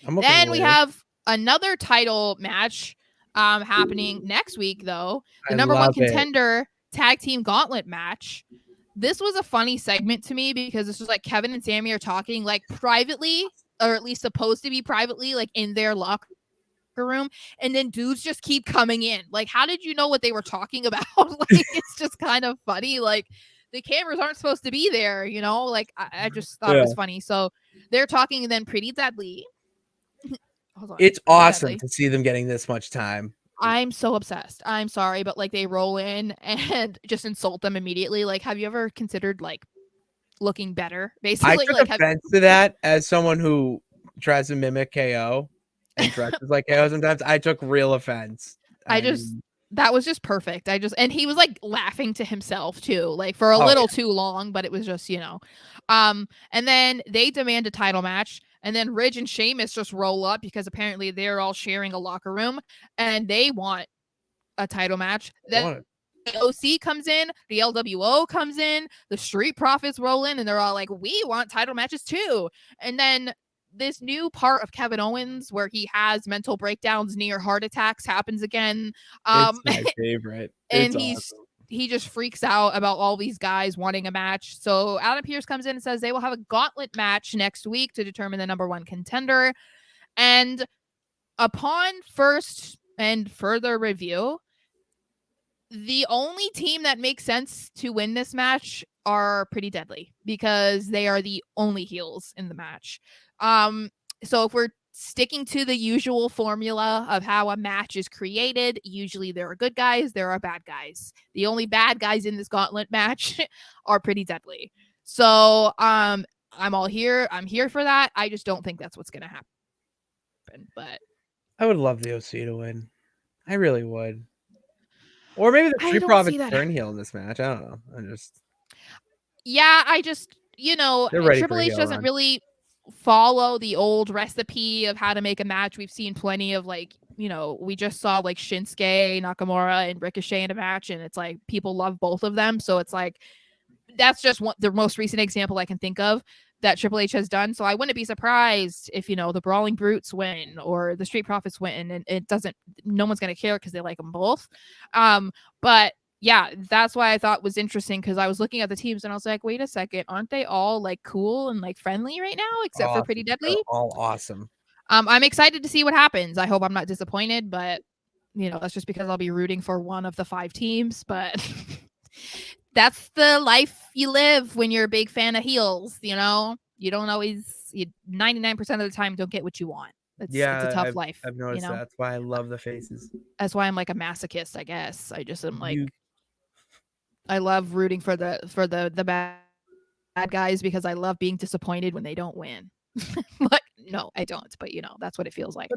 I'm okay Then with we it. have another title match happening next week, though. The I number one love it. contender tag team gauntlet match. This was a funny segment to me because this was like Kevin and Sammy are talking like privately, or at least supposed to be privately, like in their locker room, and then dudes just keep coming in. Like, how did you know what they were talking about? Like, it's just kind of funny. Like, the cameras aren't supposed to be there, you know? Like, I just thought it Yeah. was funny. So they're talking, and then Pretty Deadly. Hold on, It's Pretty awesome Deadly. to see them getting this much time. I'm so obsessed. I'm sorry, but like they roll in and just insult them immediately. Like, have you ever considered like looking better? I Basically, took like, have offense to that as someone who tries to mimic KO and dresses like KO sometimes. I took real offense. I I just mean, that was just perfect. And he was like laughing to himself too, like for a oh little too long, but it was just, and then they demand a title match, and then Ridge and Sheamus just roll up because apparently they're all sharing a locker room and they want a title match. yeah, I Then want it. the OC comes in, the LWO comes in, the Street Profits roll in, and they're all like, "We want title matches too." And then this new part of Kevin Owens where he has mental breakdowns, near heart attacks happens again. It's Um, my favorite. and It's awesome. he just freaks out about all these guys wanting a match. So Adam Pearce comes in and says they will have a gauntlet match next week to determine the number one contender. And upon first and further review, the only team that makes sense to win this match are Pretty Deadly because they are the only heels in the match. So if we're sticking to the usual formula of how a match is created, usually there are good guys, there are bad guys. The only bad guys in this gauntlet match are Pretty Deadly. So I'm all here. I'm here for that. I just don't think that's what's gonna happen. But I would love the OC to win. I really would. Or maybe the I Street don't see Profits that. turn heel in this match. I don't know. Yeah, I just, They're ready for Triple a H heel doesn't run. really follow the old recipe of how to make a match. We've seen plenty of like, we just saw like Shinsuke Nakamura and Ricochet in a match, and it's like people love both of them. So it's like that's just the most recent example I can think of that Triple H has done. So I wouldn't be surprised if the Brawling Brutes win or the Street Profits win, and no one's gonna care because they like them both. But yeah, that's why I thought was interesting because I was looking at the teams and I was like, wait a second, aren't they all like cool and like friendly right now, except for Pretty Awesome. They're Deadly? all awesome. I'm excited to see what happens. I hope I'm not disappointed, but that's just because I'll be rooting for one of the 5 teams, but that's the life you live when you're a big fan of heels, You don't always 99% of the time don't get what you want. It's a Yeah, tough I've life, I've noticed that. That's why I love the faces. That's why I'm like a masochist, I guess. I just am like You I love rooting for the bad guys because I love being disappointed when they don't win. But no, I don't, but that's what it feels like.